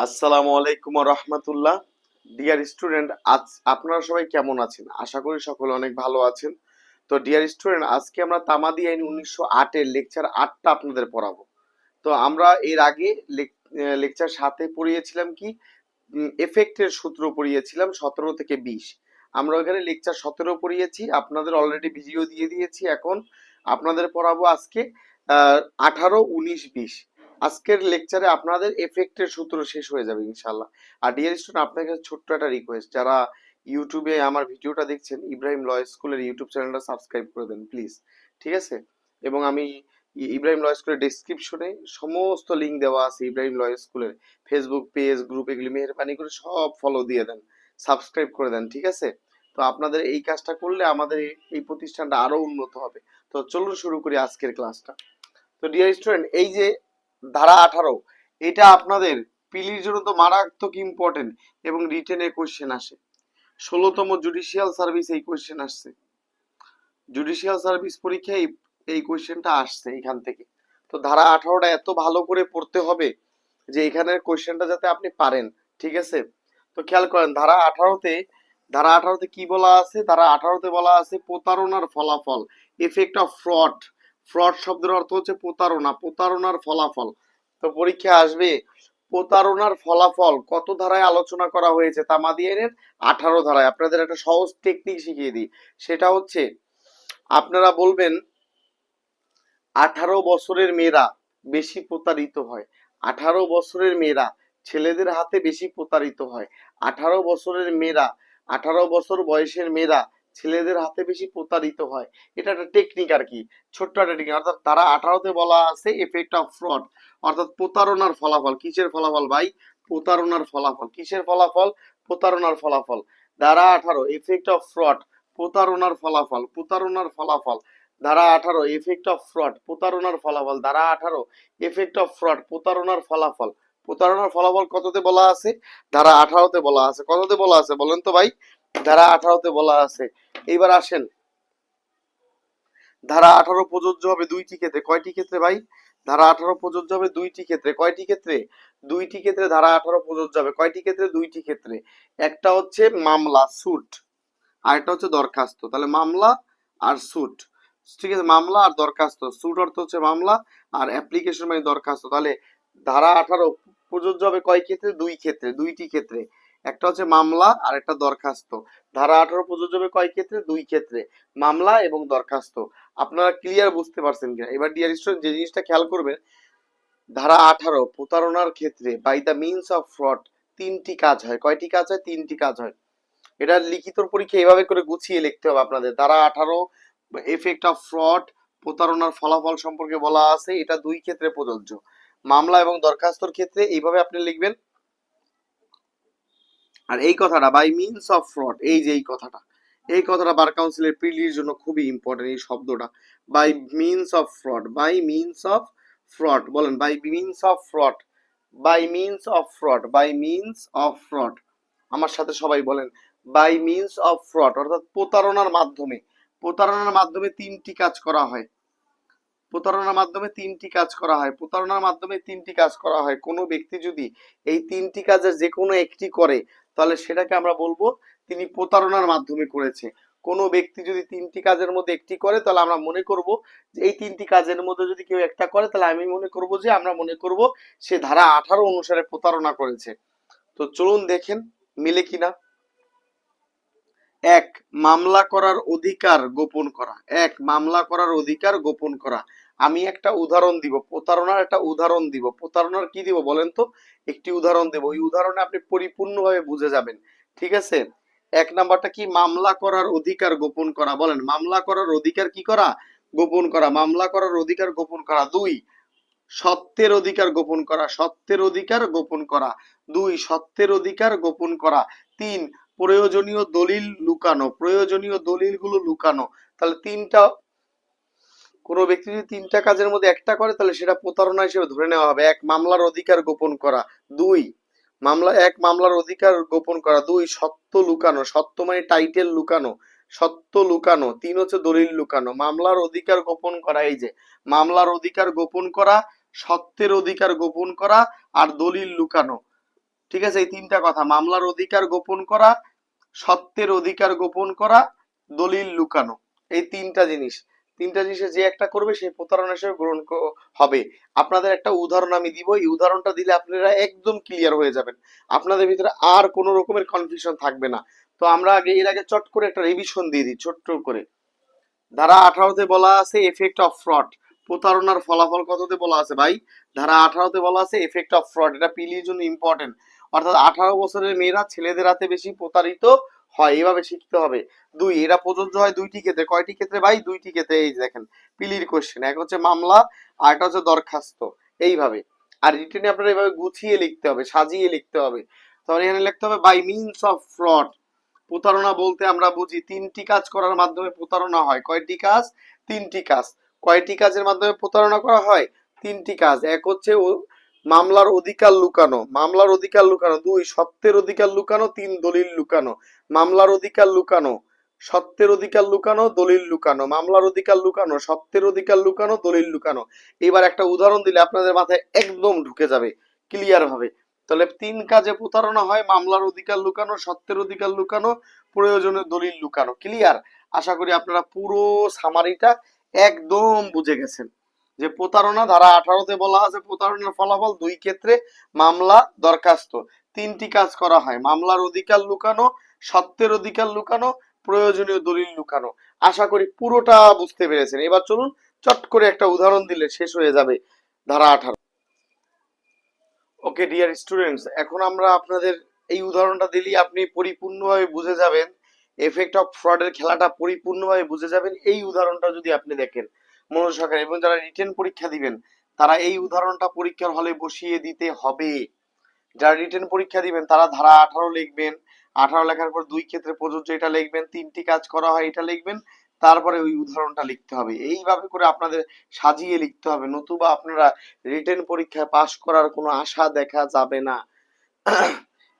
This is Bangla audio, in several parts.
আসসালামু আলাইকুম রহমতুল্লাহ। ডিয়ার স্টুডেন্ট, আজ আপনারা সবাই কেমন আছেন? আশা করি সকলে অনেক ভালো আছেন। তো ডিয়ার স্টুডেন্ট, আজকে আমরা তামাদি আইন 1908 এর লেকচার 8টা আপনাদের পড়াবো। তো আমরা এর আগে লেকচার 7-এ পড়িয়েছিলাম কি এফেক্টের সূত্র পড়িয়েছিলাম 17 থেকে 20। আমরা ওখানে লেকচার 17 পড়িয়েছি, আপনাদের অলরেডি ভিডিও দিয়ে দিয়েছি। এখন আপনাদের পড়াবো আজকে 18, 19, 20। আজকের লেকচারে আপনাদের এফেক্টের সূত্র শেষ হয়ে যাবে ইনশাল্লাহ। আর ডিয়ার স্টুডেন্ট, আপনার কাছে ছোট্ট একটা রিকোয়েস্ট, যারা ইউটিউবে আমার ভিডিওটা দেখছেন, ইব্রাহিম ল স্কুলের ইউটিউব চ্যানেলটা সাবস্ক্রাইব করে দেন প্লিজ, ঠিক আছে? এবং আমি ইব্রাহিম ল স্কুলের ডেসক্রিপশনে সমস্ত লিঙ্ক দেওয়া আছে। ইব্রাহিম ল স্কুলের ফেসবুক পেজ, গ্রুপ, এগুলি মেহেরবানি করে সব ফলো দিয়ে দেন, সাবস্ক্রাইব করে দেন, ঠিক আছে? তো আপনাদের এই কাজটা করলে আমাদের এই প্রতিষ্ঠানটা আরো উন্নত হবে। তো চলুন শুরু করি আজকের ক্লাসটা। তো ডিয়ার স্টুডেন্ট, এই যে ধারা 18, এটা আপনাদের পিলির জন্য তো মারাত্মক ইম্পর্টেন্ট এবং রিটেনে কোশ্চেন আসে। 16তম জুডিশিয়াল সার্ভিস এই কোশ্চেন আসছে, জুডিশিয়াল সার্ভিস পরীক্ষায় এই কোশ্চেনটা আসছে এখান থেকে। তো ধারা 18টা এত ভালো করে পড়তে হবে যে এখানের কোশ্চেনটা যাতে আপনি পারেন, ঠিক আছে? তো খেয়াল করেন, ধারা 18তে কি বলা আছে? ধারা 18তে বলা আছে প্রতারণার ফলাফল, এফেক্ট অফ ফ্রড। ফ্রড শব্দের অর্থ হচ্ছে প্রতারণা, প্রতারণার ফলাফল। তো পরীক্ষা আসবে প্রতারণার ফলাফল কত ধারায় আলোচনা করা হয়েছে? তামাদি আইনের 18 ধারায়। আপনাদের একটা সহজ টেকনিক শিখিয়ে দিই, সেটা হচ্ছে আপনারা বলবেন 18 বছরের মেয়েরা বেশি প্রতারিত হয়, 18 বছরের মেয়েরা ছেলেদের হাতে বেশি প্রতারিত হয়, 18 বছরের মেয়েরা, 18 বছর বয়সের মেয়েরা ছেলেদের হাতে বেশি প্রতারিত হয়। এটা একটা টেকনিক আর কি, ছোট্ট একটা টেকনিক। অর্থাৎ তারা 18তে বলা আছে এফেক্ট অফ ফ্রড, অর্থাৎ প্রতারণার ফলাফল। কিসের ফলাফল ভাই? প্রতারণার ফলাফল। কিসের ফলাফল? প্রতারণার ফলাফল। ধারা 18 এফেক্ট অফ ফ্রড, প্রতারণার ফলাফল, প্রতারণার ফলাফল। ধারা 18 এফেক্ট অফ ফ্রড, প্রতারণার ফলাফল। ধারা 18 এফেক্ট অফ ফ্রড, প্রতারণার ফলাফল। প্রতারণার ফলাফল কততে বলা আছে? ধারা 18তে বলা আছে। কততে বলা আছে বলেন তো ভাই? ধারা 18তে বলা আছে। এইবার আসেন, ধারা 18 প্রযোজ্য হবে দুইটি ক্ষেত্রে। কয়টি ক্ষেত্রে ভাই? ধারা 18 প্রযোজ্য হবে দুইটি ক্ষেত্রে। কয়টি ক্ষেত্রে? দুইটি ক্ষেত্রে ধারা 18 প্রযোজ্য হবে। কয়টি ক্ষেত্রে? দুইটি ক্ষেত্রে। একটা হচ্ছে মামলা, সুট, আর একটা হচ্ছে দরখাস্ত। তাহলে মামলা আর সুট, ঠিক আছে? মামলা আর দরখাস্ত। সুট অর্থ হচ্ছে মামলা, আর অ্যাপ্লিকেশন মানে দরখাস্ত। তাহলে ধারা 18 প্রযোজ্য হবে কয় ক্ষেত্রে? দুই ক্ষেত্রে, দুইটি ক্ষেত্রে। একটা হচ্ছে মামলা আর একটা দরখাস্ত। ধারা 18 প্রযোজ্য হবে কয় ক্ষেত্রে? দুই ক্ষেত্রে, মামলা এবং দরখাস্ত। আপনারা ক্লিয়ার বুঝতে পারছেন কিনা? এবার ডিয়ার স্টুডেন্ট, যে জিনিসটা খেয়াল করবেন, ধারা 18 প্রতারণার ক্ষেত্রে by the means of fraud তিনটি কাজ হয়। কয়টি কাজ হয়? তিনটি কাজ হয়। এটা লিখিত পরীক্ষা এভাবে করে গুছিয়ে লিখতে হবে আপনাদের। ধারা 18 এফেক্ট অফ ফ্রড, প্রতারণার ফলাফল সম্পর্কে বলা আছে, এটা দুই ক্ষেত্রে প্রযোজ্য। মামলা এবং দরখাস্তর ক্ষেত্রে এইভাবে আপনি লিখবেন। আর এই কথাটা বাই মিনস অফ ফ্রড, এই যে এই কথাটা বার কাউন্সিলের প্রিলির জন্য খুবই ইম্পর্টেন্ট। এই শব্দটা by means of fraud, by means of fraud, বলেন by means of fraud, by means of fraud, by means of fraud. আমার সাথে সবাই বলেন, বাই মিনস অফ ফ্রড, অর্থাৎ প্রতারণার মাধ্যমে। প্রতারণার মাধ্যমে তিনটি কাজ করা হয়। প্রতারণার মাধ্যমে তিনটি কাজ করা হয়। প্রতারণার মাধ্যমে তিনটি কাজ করা হয়। কোনো ব্যক্তি যদি এই তিনটি কাজের যে কোনো একটি করে, তাহলে সেটাকে আমরা বলবো তিনি প্রতারণার মাধ্যমে করেছে। কোনো ব্যক্তি যদি তিনটি কাজের মধ্যে একটি করে, তাহলে আমরা মনে করব যে এই তিনটি কাজের মধ্যে যদি কেউ একটা করে, তাহলে আমি মনে করব যে আমরা মনে করব সে ধারা 18 অনুসারে প্রতারণা করেছে। তো চলুন দেখেন মিলে কিনা। এক, মামলা করার অধিকার গোপন করা। এক, মামলা করার অধিকার গোপন করা। আমি একটা উদাহরণ দিব, প্রতারণার একটা উদাহরণ দিব। প্রতারণার কি দিব বলেন তো? একটি উদাহরণ দেব, ওই উদাহরণে আপনি পরিপূর্ণভাবে বুঝে যাবেন, ঠিক আছে? এক নাম্বারটা কি? মামলা করার অধিকার গোপন করা। বলেন, মামলা করার অধিকার কি করা? গোপন করা। মামলা করার অধিকার গোপন করা। দুই, সত্যের অধিকার গোপন করা। সত্যের অধিকার গোপন করা। দুই, সত্যের অধিকার গোপন করা। তিন, প্রয়োজনীয় দলিল লুকানো। প্রয়োজনীয় দলিলগুলো লুকানো। তাহলে তিনটা, কোনো ব্যক্তি যদি তিনটা কাজের মধ্যে একটা করে, তাহলে সেটা প্রতারণা হিসেবে ধরে নেওয়া হবে। এক, মামলার অধিকার গোপন করা। দুই, মামলার অধিকার গোপন করা। দুই, সত্য লুকানো। সত্য মানে টাইটেল লুকানো, সত্য লুকানো। তিন হচ্ছে দলিল লুকানো। মামলার অধিকার গোপন করা, এই যে মামলার অধিকার গোপন করা, সত্যের অধিকার গোপন করা, আর দলিল লুকানো। ঠিক আছে, এই তিনটা কথা, মামলার অধিকার গোপন করা, সত্যের অধিকার গোপন করা, দলিল লুকানো, এই তিনটা জিনিসে যে একটা করবে সেই প্রতারণা হিসেবে হবে। আপনাদের একটা উদাহরণ আমি দিব, এই উদাহরণটা দিলে আপনারা একদম ক্লিয়ার হয়ে যাবেন, আপনাদের ভিতরে আর কোনো রকমের কনফিউশন থাকবে না। তো আমরা এর আগে চট করে একটা রিভিশন দিয়ে দিই ছোট্ট করে। ধারা 18তে বলা আছে এফেক্ট অফ ফ্রড, প্রতারণার ফলাফল কততে বলা আছে ভাই? ধারা 18তে বলা আছে এফেক্ট অফ ফ্রড, এটা পিলির জন্য ইম্পর্টেন্ট। অর্থাৎ 18 বছরের মেয়েরা ছেলেদের হাতে বেশি প্রতারিত হয়, এভাবে শিখতে হবে। দুই, এটা প্রযোজ্য হয় দুইটি ক্ষেত্রে। কয়টি ক্ষেত্রে ভাই? দুইটি ক্ষেত্রে। এই দেখেন পিলির কোশ্চেন, এক হচ্ছে মামলা আর একটা হচ্ছে দরখাস্ত, এইভাবে। আর রিটেনে আপনারা এইভাবে গুছিয়ে লিখতে হবে, সাজিয়ে লিখতে হবে। তাহলে এখানে লিখতে হবে বাই মিনস অফ ফ্রড। প্রতারণা বলতে আমরা বুঝি তিনটি কাজ করার মাধ্যমে প্রতারণা হয়। কয়টি কাজ? তিনটি কাজ। কয়টি কাজের মাধ্যমে প্রতারণা করা হয়? তিনটি কাজ। এক হচ্ছে মামলার অধিকার লুকানো, মামলার অধিকার লুকানো। দুই, সত্যের অধিকার লুকানো। তিন, দলিল লুকানো। মামলার অধিকার লুকানো, সত্যের অধিকার লুকানো, দলিল লুকানো। মামলার অধিকার লুকানো, সত্যের অধিকার লুকানো, দলিল লুকানো। এবার একটা উদাহরণ দিলে আপনাদের মাথায় একদম ঢুকে যাবে ক্লিয়ার ভাবে। তাহলে তিন কাজে প্রতারণা হয়, মামলার অধিকার লুকানো, সত্যের অধিকার লুকানো, প্রয়োজনে দলিল লুকানো। ক্লিয়ার? আশা করি আপনারা পুরো সামারিটা একদম বুঝে গেছেন যে প্রতারণা ধারা 18তে বলা আছে প্রতারণার ফলাফল দুই ক্ষেত্রে, মামলা, দরখাস্ত। তিনটি কাজ করা হয়, মামলার অধিকার লুকানো, সত্যের অধিকার লুকানো, প্রয়োজনীয় দলিল লুকানো। আশা করি পুরোটা বুঝতে পেরেছেন। এবার চলুন চট করে একটা উদাহরণ দিলে শেষ হয়ে যাবে ধারা 18। ওকে ডিয়ার স্টুডেন্টস, এখন আমরা আপনাদের এই উদাহরণটা দিলেই আপনি পরিপূর্ণভাবে বুঝে যাবেন, এফেক্ট অফ ফ্রডের খেলাটা পরিপূর্ণভাবে বুঝে যাবেন এই উদাহরণটা যদি আপনি দেখেন মনোযোগ সহকারে। এবং যারা রিটেন পরীক্ষা দিবেন তারা এই উদাহরণটা পরীক্ষার হলে বসিয়ে দিতে হবে। যারা রিটেন পরীক্ষা দিবেন তারা ধারা 18 লিখবেন, 18 লেখার পর দুই ক্ষেত্রে প্রযোজ্য এটা লিখবেন, তিনটি কাজ করা হয় এটা লিখবেন, তারপরে ওই উদাহরণটা লিখতে হবে। এইভাবে করে আপনাদের সাজিয়ে লিখতে হবে, নতুবা আপনারা রিটেন পরীক্ষায় পাশ করার কোনো আশা দেখা যাবে না।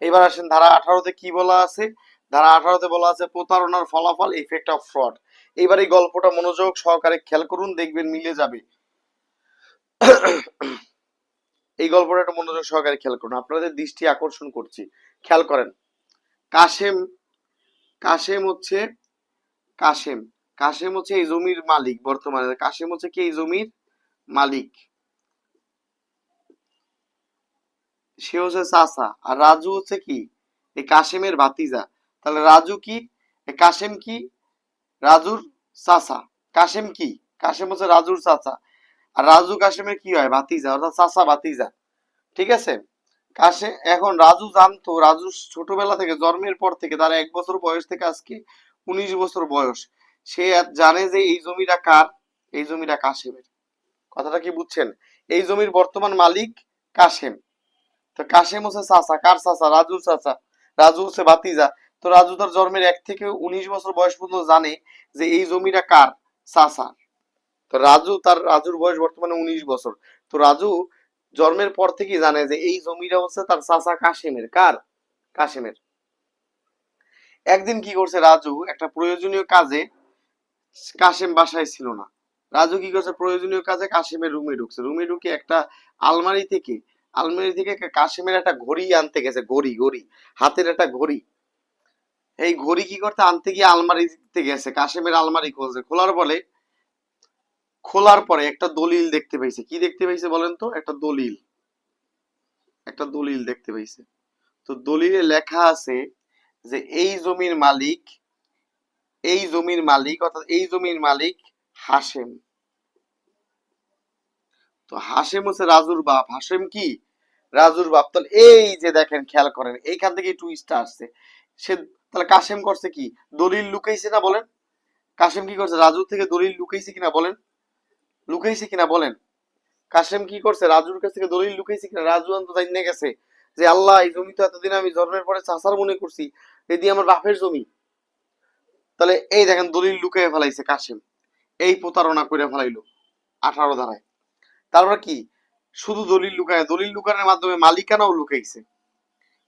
এবার আসেন ধারা 18তে কি বলা আছে। ধারা 18তে বলা আছে প্রতারণার ফলাফল, ইফেক্ট অফ ফ্রড। এবার এই গল্পটা মনোযোগ সহকারে খেয়াল করুন, দেখবেন মিলে যাবে। এই গল্পটা একটু মনোযোগ সহকারে খেয়াল করুন, আপনাদের দৃষ্টি আকর্ষণ করছি, খেয়াল করেন। কাশেম, কাশেম হচ্ছে কাশেম কাশেম হচ্ছে এই জমির মালিক বর্তমানে। কাশেম হচ্ছে কি? এই জমির মালিক, সে হচ্ছে চাচা। আর রাজু হচ্ছে কি? এই কাশেমের ভাতিজা। তাহলে রাজু কি? কাশেম কি? রাজুর চাচা। কাশেম কি? কাশেম হচ্ছে রাজুর চাচা। আর রাজু কাশেমের কি হয়? ভাতিজা, অর্থাৎ চাচা ভাতিজা। ঠিক আছে? এখন রাজু জানতো, রাজু ছোটবেলা থেকে জন্মের পর থেকে তার 1 বছর বয়স থেকে আজকে 19 বছর বয়স, সে জানে যে এই জমিটা কার? এই জমিটা কাশেমের। কথাটা কি বুঝছেন? এই জমির বর্তমান মালিক কাশেম। তো কাশেম হচ্ছে চাচা, কার চাচা? রাজুর চাচা। রাজু হচ্ছে ভাতিজা। তো রাজু তার জন্মের 1 থেকে 19 বছর বয়স পর্যন্ত জানে যে এই জমিটা কার? চাচা। তো রাজুর বয়স বর্তমানে 19 বছর। তো রাজু জন্মের পর থেকেই জানে যে এই জমিটা হচ্ছে তার চাচা কাশেমের। কার? কাশেমের। একদিন কি করছে রাজু, একটা প্রয়োজনীয় কাজে কাশেম বাসায় ছিল না। রাজু কি করছে? প্রয়োজনীয় কাজে কাশেমের রুমে ঢুকছে। রুমে ঢুকে একটা আলমারি থেকে কাশেমের একটা ঘড়ি আনতে গেছে। ঘড়ি, হাতের একটা ঘড়ি। এই ঘড়ি কি করতে আনতে গিয়ে আলমারিতে গেছে, কাশেমের আলমারি খুলছে। খোলার পরে একটা দলিল দেখতে পেয়েছে। কি দেখতে পেয়েছে বলেন তো? একটা দলিল দেখতে পেয়েছে। তো দলিলে লেখা আছে যে এই জমির মালিক অর্থাৎ এই জমির মালিক হাশেম। তো হাশেম হচ্ছে রাজুর বাপ। হাশেম কি? রাজুর বাপ। তাহলে এই যে দেখেন, খেয়াল করেন, এইখান থেকে টুইস্টটা আসছে। সে তাহলে কাশেম করছে কি? দলিল লুকাইছে না বলেন? কাশেম কি করছে? রাজুর থেকে দলিল লুকাইছে কিনা বলেন? লুকাইছে কিনা বলেন? কাশেম কি করছে? রাজুর কাছ থেকে দলিল লুকাইছে কিনা? রাজু অন্ত জানিয়ে গেছে যে আল্লাহ, এই জমি তো এতদিন আমি জন্মের পরে চাষার মনে করছি, এদি আমার বাপের জমি। তাহলে এই দেখেন দলিল লুকাইয়ে ফেলাইছে কাশেম, এই প্রতারণা করে ফেলাইলো 18 ধারায়। তারপর কি? শুধু দলিল লুকানোর মাধ্যমে মালিকানাও লুকাইছে।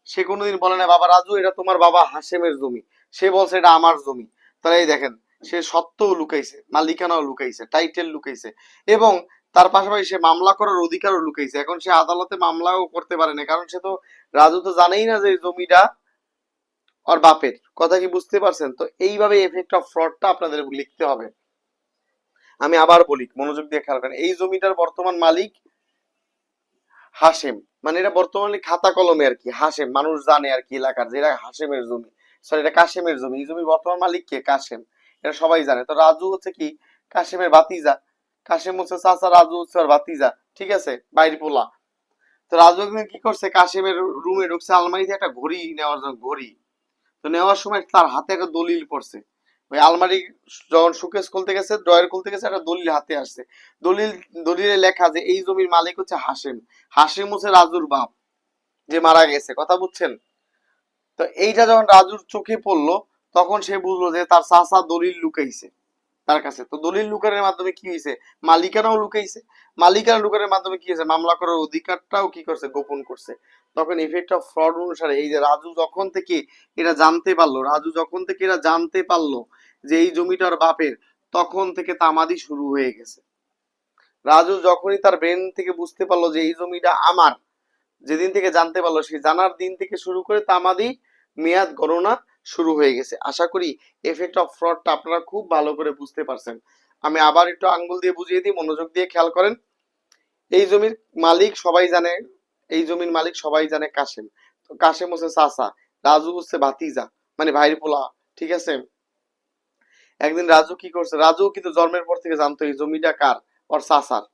সে কোনোদিন বলে না বাবা রাজু এটা তোমার বাবা হাশেমের জমি, সে বলছে এটা আমার জমি। তাহলে এই দেখেন, সে সত্যও লুকাইছে, মালিকানাও লুকাইছে, টাইটেল লুকাইছে, এবং তার পাশাপাশি সে মামলা করার অধিকারও লুকাইছে। এখন সে আদালতে মামলাও করতে পারে না, কারণ সে তো, রাজু তো জানেই না যে জমিটা ওর বাপের। কথা কি বুঝতে পারছেন? তো এইভাবে এফেক্ট অফ ফ্রডটা আপনাদের লিখতে হবে। আমি আবার বলি, মনোযোগ দিয়ে খেয়াল করেন। এই জমিটার বর্তমান মালিক হাশেম, মানে এটা বর্তমানে খাতা কলমে আর কি হাশেম, মানুষ জানে আর কি এলাকার, যে এটা হাশেমের জমি, সরি এটা কাশেমের জমি। এই জমির বর্তমান মালিক কে? কাশেম। এটা সবাই জানে। তো রাজু হচ্ছে কি? কাশেমের ভাতিজা। কাশেম হচ্ছে চাচা, রাজু হচ্ছে ওর ভাতিজা। ঠিক আছে, বাইরে পোলা। তো রাজু একদিন কি করছে, কাশেমের রুমে ঢুকছে, আলমারিতে একটা ঘড়ি নেওয়ার জন্য, ঘড়ি। তো নেওয়ার সময় তার হাতে একটা দলিল পড়ছে। ওই আলমারি যখন শোকেস খুলতে গেছে, ড্রয়ার খুলতে গেছে, একটা দলিল হাতে আসছে। দলিল, দলিলে লেখা যে এই জমির মালিক হচ্ছে হাশেম। হাশেম হচ্ছে রাজুর বাপ, যে মারা গেছে। কথা বুঝছেন? তো এইটা যখন রাজুর চোখে পড়লো, তখন সে বুঝলো যে তার চাচা দলিল লুকাইছে তার কাছে। তো দলিল লুকানোর মাধ্যমে কি হয়েছে? মালিকানাও লুকাইছে। মালিকানা লুকানোর মাধ্যমে কি হয়েছে? মামলা করার অধিকারটাও কি করছে? গোপন করছে। তখন ইফেক্ট অফ ফ্রড অনুসারে এই যে রাজু যখন থেকে এটা জানতে পারলো, রাজু যখন থেকে এটা জানতে পারলো যে এই জমিটার বাপের, তখন থেকে তামাদি শুরু হয়ে গেছে। রাজু যখনই তার ব্রেন থেকে বুঝতে পারলো যে এই জমিটা আমার, যেদিন থেকে জানতে পারলো, সেই জানার দিন থেকে শুরু করে তামাদি মেয়াদ গণনা শুরু হয়ে গেছে। আশা করি এফেক্ট অফ ফ্রডটা আপনারা খুব ভালো করে বুঝতে পারছেন। আমি আবার একটু আঙ্গুল দিয়ে বুঝিয়ে দিই, মনোযোগ দিয়ে খেয়াল করেন। এই জমির মালিক সবাই জানে, এই জমির মালিক সবাই জানে কাশেম। তো কাশেম হচ্ছে চাচা, রাজু হচ্ছে ভাতিজা, মানে ভাইয়ের পোলা। ঠিক আছে। একদিন রাজু কি করছে, রাজু কিন্তু জন্মের পর থেকে জানতো এই জমিটা কার, ওর চাচার।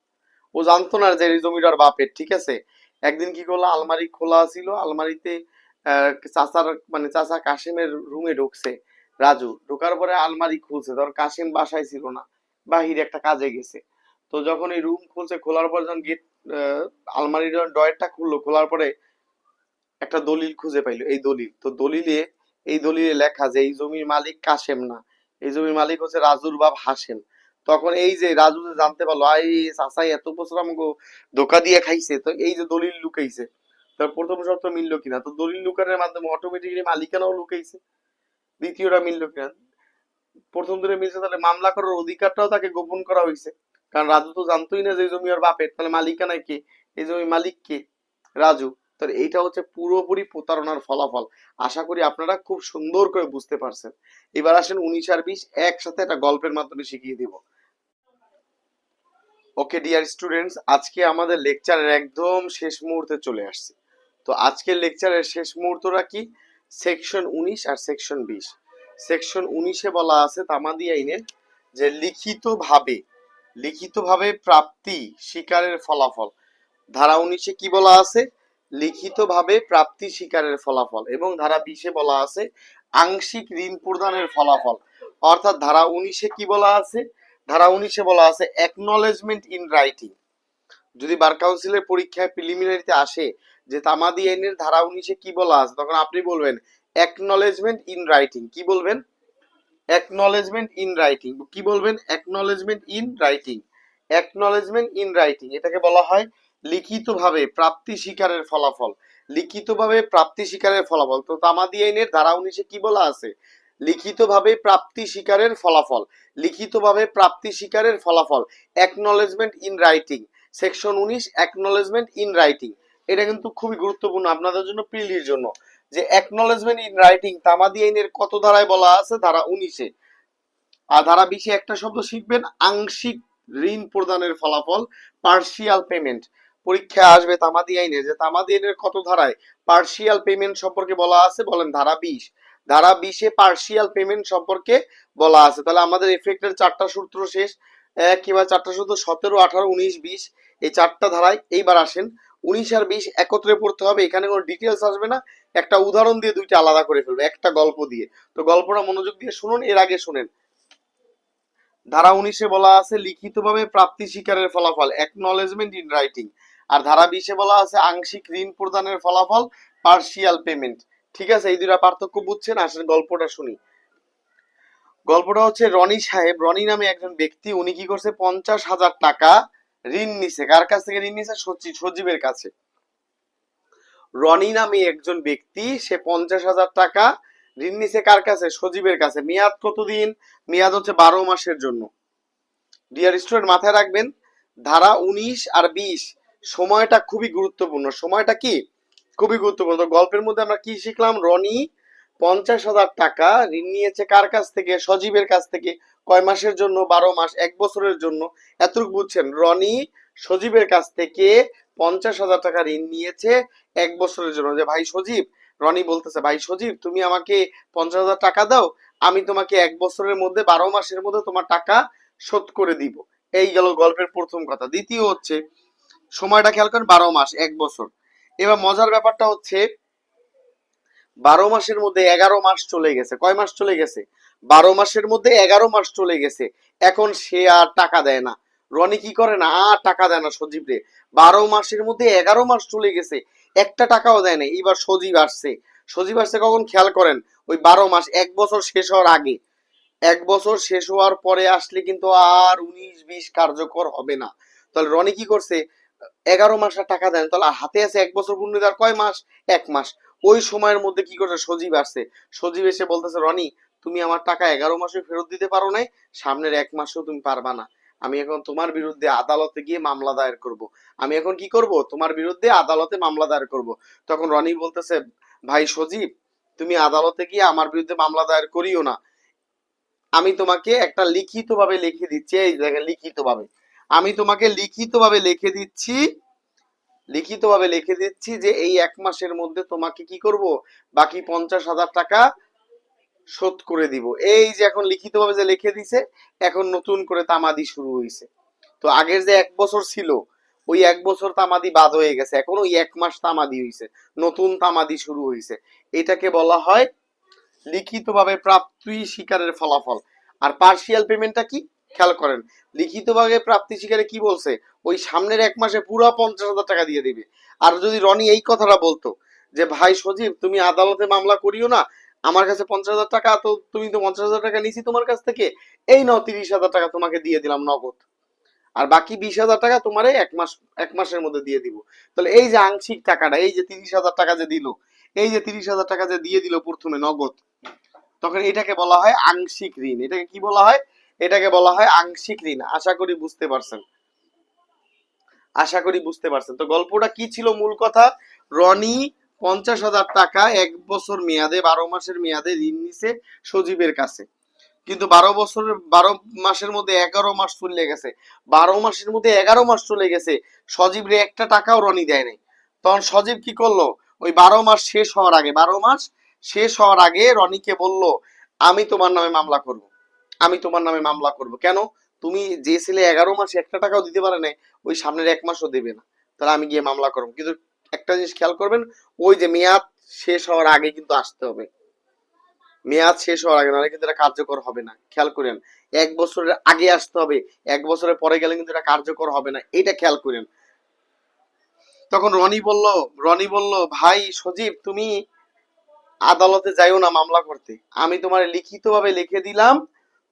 ও জানতো না যে এই জমিটার বাপের। ঠিক আছে। একদিন কি করলো, আলমারি খোলা ছিল, আলমারিতে চাচার, মানে চাচা কাশিমের রুমে ঢুকছে রাজু। ঢোকার পরে আলমারি খুলছে, ধর কাশিম বাসায় ছিল না, বাহিরে একটা কাজে গেছে। তো যখন এই রুম খুলছে, খোলার পর যখন গেট, আলমারির ডয়ারটা খুললো, খোলার পরে একটা দলিল খুঁজে পাইলো। এই দলিল, তো দলিলে, এই দলিলে লেখা যে এই জমির মালিক কাশেম না, এই জমির মালিক হচ্ছে রাজুর বাপ হাসেম। তখন এই যে রাজু যে জানতে পারলো, আই চাচাই এত বছর আমাকে ধোকা দিয়ে খাইছে, তো এই যে দলিল লুকাইছে, তার প্রথম শর্ত মিললো কিনা? তো দলিল লুকানোর মাধ্যমে অটোমেটিক্যালি মালিকানাও লুকাইছে। দ্বিতীয়টা মিললো কিনা? প্রথম দুটো মিলছে, তাহলে মামলা করার অধিকারটাও তাকে গোপন করা হয়েছে। কারণ রাজু তো জানতোই না যে এই জমি ওর বাপের, তাহলে মালিকানায় কে? এই জমি মালিক কে? রাজু। তাহলে এইটা হচ্ছে পুরোপুরি প্রতারণার ফলাফল। আশা করি আপনারা খুব সুন্দর করে বুঝতে পারছেন। এবার আসেন 19 আর 20 একসাথে একটা গল্পের মাধ্যমে শিখিয়ে দিব। ওকে ডিয়ার স্টুডেন্টস, আজকে আমাদের লেকচারের একদম শেষ মুহূর্তে চলে আসছে। তো আজকের লেকচারের শেষ মুহূর্তটা কি? সেকশন 19 আর সেকশন 20। সেকশন 19-এ বলা আছে তামাদি আইনের যে লিখিতভাবে, লিখিতভাবে প্রাপ্তি স্বীকারের ফলাফল। ধারা 19-এ কি বলা আছে? লিখিতভাবে প্রাপ্তি স্বীকারের ফলাফল। এবং ধারা 20-এ বলা আছে আংশিক ঋণ প্রদানের ফলাফল। অর্থাৎ ধারা 19-এ কি বলা আছে? ধারা 19-এ বলা আছে অ্যাকনলেজমেন্ট ইন রাইটিং। যদি বার কাউন্সিলের পরীক্ষায় প্রিলিমিনারিতে আসে যে তামাদি আইনের ধারা 19-এ কি বলা আছে, তখন আপনি বলবেন অ্যাকনলেজমেন্ট ইন রাইটিং। কি বলবেন? Acknowledgement in writing. কি বলবেন? Acknowledgement in writing. Acknowledgement in writing, এটাকে বলা হয় লিখিতভাবে প্রাপ্তি স্বীকারের ফলাফল। লিখিতভাবে প্রাপ্তি স্বীকারের ফলাফল। তো তামাদি আইনের ধারা 19-এ কি বলা আছে? লিখিতভাবে প্রাপ্তি স্বীকারের ফলাফল। লিখিতভাবে প্রাপ্তি স্বীকারের ফলাফল, acknowledgement in writing. Section 19 acknowledgement in writing. এটা কিন্তু খুবই গুরুত্বপূর্ণ আপনাদের জন্য, প্রিলির জন্য, যে অ্যাকনলেজমেন্ট ইন রাইটিং তামাদি আইনের কত ধারায় বলা আছে? ধারা 19-এ। আর ধারা 20-এ একটা শব্দ শিখবেন, আংশিক ঋণ প্রদানের ফলাফল, পার্শিয়াল পেমেন্ট। পরীক্ষায় আসবে তামাদি আইনে যে তামাদি আইনের কত ধারায় পার্শিয়াল পেমেন্ট সম্পর্কে বলা আছে? বলেন ধারা 20। ধারা 20-এ পার্শিয়াল পেমেন্ট সম্পর্কে বলা আছে। তাহলে আমাদের এফেক্টের চারটা সূত্র শেষ। এক কিংবা চারটা সূত্র 17, 18, 19, 20, এই চারটা ধারায়। এইবার আসেন 19 আর 20 একত্রে পড়তে হবে, এখানে কোনো ডিটেলস আসবে না। একটা উদাহরণ দিয়ে দুইটা আলাদা করে ফেলবে, একটা গল্প দিয়ে। তো গল্পটা মনোযোগ দিয়ে শুনুন, এর আগে শুনেন। ধারা 19-এ বলা আছে লিখিতভাবে প্রাপ্তি স্বীকারের ফলাফল, অ্যাকনলেজমেন্ট ইন রাইটিং। আর ধারা 20-এ বলা আছে আংশিক ঋণ প্রদানের ফলাফল, পার্শিয়াল পেমেন্ট। ঠিক আছে, এই দুটা পার্থক্য বুঝছেন? আসেন গল্পটা শুনি। গল্পটা হচ্ছে রনি সাহেব, রনি নামে একজন ব্যক্তি, উনি কি করছে 50,000 টাকা ঋণ নিছে। কার কাছ থেকে ঋণ নিছে? সজীবের কাছে। রনি নামে একজন ব্যক্তি, সে 50,000 টাকা ঋণ নিছে কার কাছে? সজীবের কাছে। মেয়াদ কতদিন? মেয়াদ হচ্ছে 12 মাসের জন্য। ডিয়ার স্টুডেন্ট মাথায় রাখবেন, ধারা 19 আর 20 সময়টা খুবই গুরুত্বপূর্ণ। সময়টা কি খুবই গুরুত্বপূর্ণ। তো গল্পের মধ্যে আমরা কি শিখলাম? রনি 50,000 টাকা ঋণ নিয়েছে কার কাছ থেকে? সজীবের কাছ থেকে। কয় মাসের জন্য? 12 মাস, 1 বছরের জন্য। এতটুকু বুঝছেন? রনি সজীবের কাছ থেকে 50,000 টাকা ঋণ নিয়েছে 1 বছরের জন্য। যে ভাই সজীব, রনি বলতেছে ভাই সজীব তুমি আমাকে 50,000 টাকা দাও, আমি তোমাকে 1 বছরের মধ্যে 12 মাসের মধ্যে তোমার টাকা শোধ করে দিব। এই গেল গল্পের প্রথম কথা। দ্বিতীয় হচ্ছে সময়টা খেয়াল করেন, 12 মাস 1 বছর। এবার মজার ব্যাপারটা হচ্ছে 12 মাসের মধ্যে 11 মাস চলে গেছে। কয় মাস চলে গেছে? 12 মাসের মধ্যে 11 মাস চলে গেছে। এখন সে আর টাকা দেয় না। রনি কি করে না, আর টাকা দেয় না সজীব রে। 12 মাসের মধ্যে 11 মাস চলে গেছে, একটা টাকাও দেয় না। এবার সজীব আসছে। সজীব আসছে কখন খেয়াল করেন? ওই 12 মাস, 1 বছর শেষ হওয়ার আগে। 1 বছর শেষ হওয়ার পরে আসলে কিন্তু আর 19-20 কার্যকর হবে না। তাহলে রনি কি করছে? 11 মাস আর টাকা দেন, তাহলে হাতে আছে 1 বছর পূর্ণ দেওয়ার কয় মাস? 1 মাস। ওই সময়ের মধ্যে কি করছে? সজীব আসছে। সজীব এসে বলতেছে রনি তুমি আমার টাকা 11 মাসে ফেরত দিতে পারো নাই, সামনের 1 মাসেও তুমি পারবা না। আমি এখন তোমার বিরুদ্ধে আদালতে গিয়ে মামলা দায়ের করব। আমি এখন কি করব? তোমার বিরুদ্ধে আদালতে মামলা দায়ের করব। তখন রনি বলতেছে ভাই সজীব তুমি আদালতে গিয়ে আমার বিরুদ্ধে মামলা দায়ের করিও না। আমি তোমাকে একটা লিখিতভাবে লিখে দিচ্ছি, এই দেখেন লিখিতভাবে আমি তোমাকে লিখিতভাবে লিখে দিচ্ছি, লিখিতভাবে লিখে দিচ্ছি যে এই 1 মাসের মধ্যে তোমাকে কি করব? বাকি 50,000 টাকা শোধ করে দিব। এই যে এখন লিখিতভাবে যে লিখে দিছে, এখন নতুন করে তামাদি শুরু হয়েছে। তো আগের যে 1 বছর ছিল, ওই 1 বছর তামাদি বাদ হয়ে গেছে, এখন ওই 1 মাস তামাদি হয়েছে, নতুন তামাদি শুরু হয়েছে। এটাকে বলা হয় লিখিতভাবে প্রাপ্তি স্বীকারের ফলাফল। আর পার্সিয়াল পেমেন্টটা কি? খেয়াল করেন, লিখিতভাবে প্রাপ্তি স্বীকারে কি বলছে? ওই সামনের 1 মাসে পুরো 50,000 টাকা দিয়ে দিবে। আর যদি রনি এই কথাটা বলতো যে ভাই সজীব তুমি আদালতে মামলা করিও না, আমার কাছে 50,000 টাকা, তো তুমি তো 50,000 টাকা নিছি তোমার কাছ থেকে, এই নাও 30,000 টাকা তোমাকে দিয়ে দিলাম নগদ, আর বাকি 20,000 টাকা তোমার 1 মাসের মধ্যে দিয়ে দিব। তাহলে এই যে আংশিক টাকাটা, এই যে 30,000 টাকা যে দিল, এই যে 30,000 টাকা যে দিয়ে দিল প্রথমে নগদ, তখন এটাকে বলা হয় আংশিক ঋণ। এটাকে কি বলা হয়? এটাকে বলা হয় আংশিক ঋণ। আশা করি বুঝতে পারছেন, আশা করি বুঝতে পারছেন। তো গল্পটা কি ছিল? মূল কথা, রনি 50,000 টাকা 1 বছর মেয়াদে, 12 মাসের মেয়াদে ঋণ নিছে সজীবের কাছে। কিন্তু 12 মাসের মধ্যে 11 মাস চলে গেছে। 12 মাসের মধ্যে 11 মাস চলে গেছে, সজীব রে একটা টাকাও রনি দেয় নাই। তখন সজীব কি করলো? ওই 12 মাস শেষ হওয়ার আগে, 12 মাস শেষ হওয়ার আগে রনিকে বলল আমি তোমার নামে মামলা করব, আমি তোমার নামে মামলা করব। কেন? তুমি যে ছেলে 11 মাসে একটা টাকাও দিতে পারে নাই, ওই সামনের 1 মাসও দেবে না, তাহলে আমি গিয়ে মামলা করবো। কিন্তু একটা জিনিস খেয়াল করবেন, ওই যে মেয়াদ শেষ হওয়ার আগে কিন্তু আসতে হবে। মেয়াদ শেষ হওয়ার আগে, নাহলে কিন্তু এটা কার্যকর হবে না। খেয়াল করেন, 1 বছরের আগে আসতে হবে, 1 বছরের পরে গেলে কিন্তু এটা কার্যকর হবে না, এটা খেয়াল করেন। তখন রনি বলল ভাই সজীব তুমি আদালতে যাইও না মামলা করতে, আমি তোমার লিখিতভাবে লিখে দিলাম,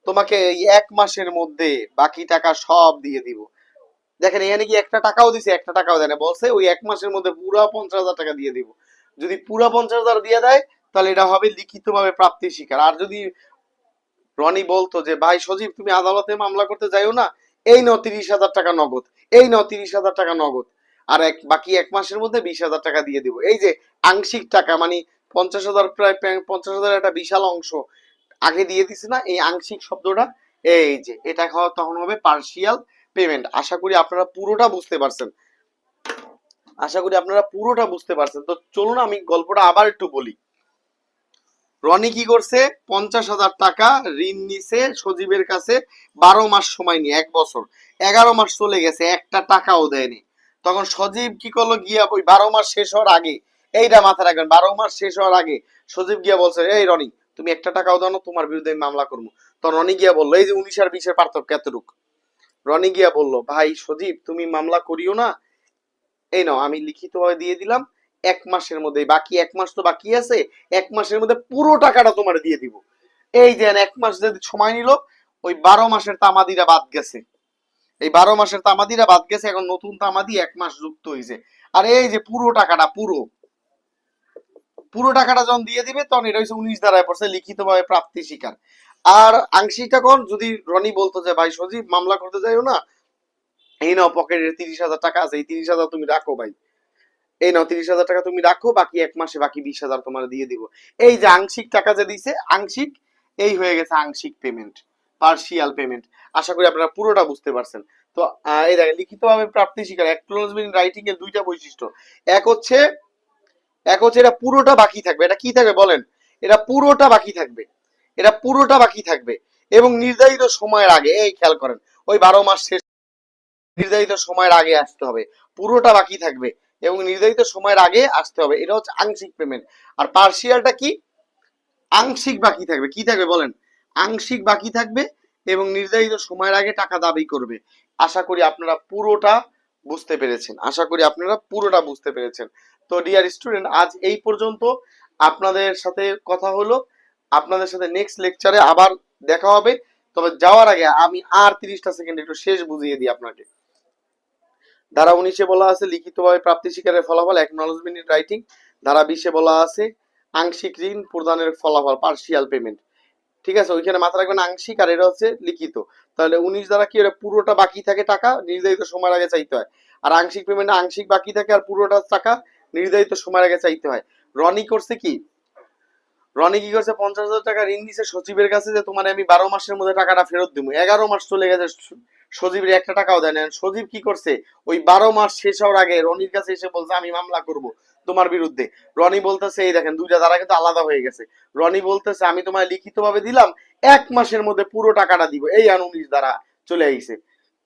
তোমাকে এই 1 মাসের মধ্যে বাকি টাকা সব দিয়ে দিব। দেখেন এখানে কি একটা টাকাও দিছে? একটা টাকাও দেয় না, বলছে ওই 1 মাসের মধ্যে পুরা 50,000 টাকা দিয়ে দিব। যদি পুরা 50,000 দিয়ে দেয়, তাহলে এটা হবে লিখিতভাবে প্রাপ্তি স্বীকার। আর যদি রনি বলতো যে ভাই সজীব তুমি আদালতে মামলা করতে যাইও না, এই নাও 30,000 টাকা নগদ, এই নাও 30,000 টাকা নগদ, আর বাকি 1 মাসের মধ্যে 20,000 টাকা দিয়ে দিব। এই যে আংশিক টাকা, মানে 50,000, প্রায় 50,000 একটা বিশাল অংশ আগে দিয়ে দিছে না, এই আংশিক শব্দটা, এই যে এটা তখন হবে পার্সিয়াল পেমেন্ট। আশা করি আপনারা পুরোটা বুঝতে পারছেন, আশা করি আপনারা পুরোটা বুঝতে পারছেন। তো চলুন আমি গল্পটা আবার একটু বলি। রনি কি করছে? 50,000 টাকা ঋণ নিছে সজীবের কাছে, 12 মাস সময় নিয়ে, 1 বছর, 11 মাস চলে গেছে, একটা টাকাও দেয়নি। তখন সজীব কি করলো? গিয়া ওই 12 মাস শেষ হওয়ার আগে, এইটা মাথায় রাখবেন, 12 মাস শেষ হওয়ার আগে সজীব গিয়া বলছে এই রনি তুমি একটা টাকাও দাও না, তোমার বিরুদ্ধে আমি মামলা করবো। তো রনি গিয়া বললো, এই যে 19 আর 20-এর পার্থক্য এতটুক, রনি গিয়া বললো ভাই সজীব তুমি মামলা করিও না, এই নাও আমি লিখিতভাবে দিয়ে দিলাম, 1 মাসের মধ্যে, বাকি 1 মাস তো বাকি আছে, 1 মাসের মধ্যে পুরো টাকাটা তোমার দিয়ে দিব। এই যে 1 মাস যদি সময় নিল, ওই 12 মাসের তামাদিরা বাদ গেছে, এই 12 মাসের তামাদিরা বাদ গেছে, এখন নতুন তামাদি 1 মাস যুক্ত হয়েছে। আর এই যে পুরো টাকাটা, পুরো পুরো টাকাটা যখন দিয়ে দিবে, তখন এটা হচ্ছে 19 ধারায় পড়ছে লিখিতভাবে প্রাপ্তি স্বীকার। আর আংশিকটা কোন? যদি রনি বলতো যে ভাই সজীব মামলা করতে যাইও না, এই নাও পকেটে 30,000 টাকা আছে, এই 30,000 তুমি রাখো ভাই, এই নাও 30,000 টাকা তুমি রাখো, বাকি এক মাসে বাকি 20,000 তোমার দিয়ে দিব। এই যে আংশিক টাকা যে দিছে আংশিক, এই হয়ে গেছে আংশিক পেমেন্ট, পার্শিয়াল পেমেন্ট। আশা করি আপনারা পুরোটা বুঝতে পারছেন। তো এই দেখেন লিখিতভাবে প্রাপ্তি স্বীকার, অ্যাকনোলেজমেন্ট ইন রাইটিং এর দুইটা বৈশিষ্ট্য। এক হচ্ছে এক হচ্ছে এটা পুরোটা বাকি থাকবে। এটা কি থাকবে বলেন? এটা পুরোটা বাকি থাকবে, এটা পুরোটা বাকি থাকবে এবং নির্ধারিত সময়ের আগে, এই খেয়াল করেন, ওই 12 মাস শেষ নির্ধারিত সময়ের আগে আসতে হবে, পুরোটা বাকি থাকবে এবং নির্ধারিত সময়ের আগে আসতে হবে। এটা হচ্ছে আংশিক পেমেন্ট। আর পার্শিয়ালটা কি? আংশিক বাকি থাকবে। কি থাকবে বলেন? আংশিক বাকি থাকবে এবং নির্ধারিত সময়ের আগে টাকা দাবি করবে। আশা করি আপনারা পুরোটা বুঝতে পেরেছেন, আশা করি আপনারা পুরোটা বুঝতে পেরেছেন। তো ডিয়ার স্টুডেন্ট, আজ এই পর্যন্ত আপনাদের সাথে কথা হলো। আপনাদের সাথে নেক্সট লেকচারে আবার দেখা হবে। তবে যাওয়ার আগে আমি আর 30টা সেকেন্ড একটু শেষ বুঝিয়ে দিই আপনাকে। ধারা 19-এ বলা আছে লিখিতভাবে প্রাপ্তি স্বীকারের ফলাফল, অ্যাকনলেজমেন্ট ইন রাইটিং। ধারা 20-এ বলা আছে আংশিক ঋণ প্রদানের ফলাফল, পার্শিয়াল পেমেন্ট। ঠিক আছে, ওইখানে মাথা রাখবেন আংশিক আর এটা হচ্ছে লিখিত। তাহলে 19 দ্বারা কি এটা পুরোটা বাকি থাকে, টাকা নির্ধারিত সময়ের আগে চাইতে হয়। আর আংশিক পেমেন্টে আংশিক বাকি থাকে আর পুরোটা টাকা নির্ধারিত সময়ের আগে চাইতে হয়। রনি করছে কি? রনি কি করছে? 50,000 টাকা ঋণ দিছে সচিবের কাছে যে তোমার আমি 12 মাসের মধ্যে টাকাটা ফেরত দিব। 11 মাস চলে গেছে, সজীবের একটা টাকাও দেয় না। সজীব কি করছে? ওই 12 মাস শেষ হওয়ার আগে রনির কাছে এসে বলছে আমি মামলা করব তোমার বিরুদ্ধে। রনি বলতেছে এই দেখেন দুইটা ধারা কিন্তু আলাদা হয়ে গেছে। রনি বলতেছে আমি তোমায় লিখিত ভাবে দিলাম 1 মাসের মধ্যে পুরো টাকাটা দিব। এই 19 ধারা চলে আইছে,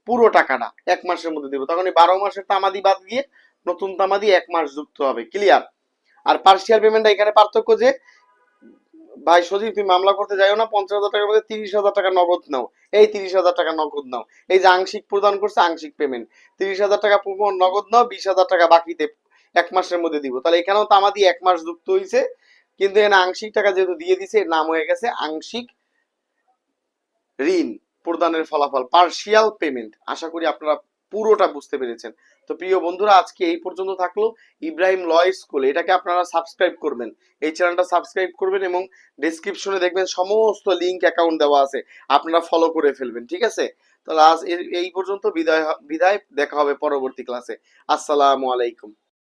পুরো টাকাটা 1 মাসের মধ্যে দিব। তখন এই 12 মাসের তামাদি বাদ দিয়ে নতুন তামাদি 1 মাস যুক্ত হবে। ক্লিয়ার? আর পার্শিয়াল পেমেন্টটা এখানে পার্থক্য যে ভাই সজীব তুমি মামলা করতে যাইও না, 50,000 টাকার মধ্যে 30,000 টাকা নগদ নাও, এই 30,000 টাকা নগদ নাও। এই যে আংশিক প্রদান করছে আংশিক পেমেন্ট, 30,000 টাকা নগদ নাও, 20,000 টাকা বাকিতে 1 মাসের মধ্যে দিব। তাহলে এখানেও তামাদি 1 মাস যুক্ত হয়েছে, কিন্তু এখানে আংশিক টাকা যেহেতু দিয়ে দিছে এর নাম হয়ে গেছে আংশিক ঋণ প্রদানের ফলাফল, পার্শিয়াল পেমেন্ট। আশা করি আপনারা পুরোটা বুঝতে পেরেছেন। তো প্রিয় বন্ধুরা আজকে এই পর্যন্ত থাকলো ইব্রাহিম ল স্কুল। এটাকে আপনারা সাবস্ক্রাইব করবেন, এই চ্যানেলটা সাবস্ক্রাইব করবেন এবং ডেসক্রিপশনে দেখবেন সমস্ত লিংক অ্যাকাউন্ট দেওয়া আছে, আপনারা ফলো করে ফেলবেন। ঠিক আছে? তাহলে আজ এই পর্যন্ত বিদায়, দেখা হবে পরবর্তী ক্লাসে। আসসালামু আলাইকুম।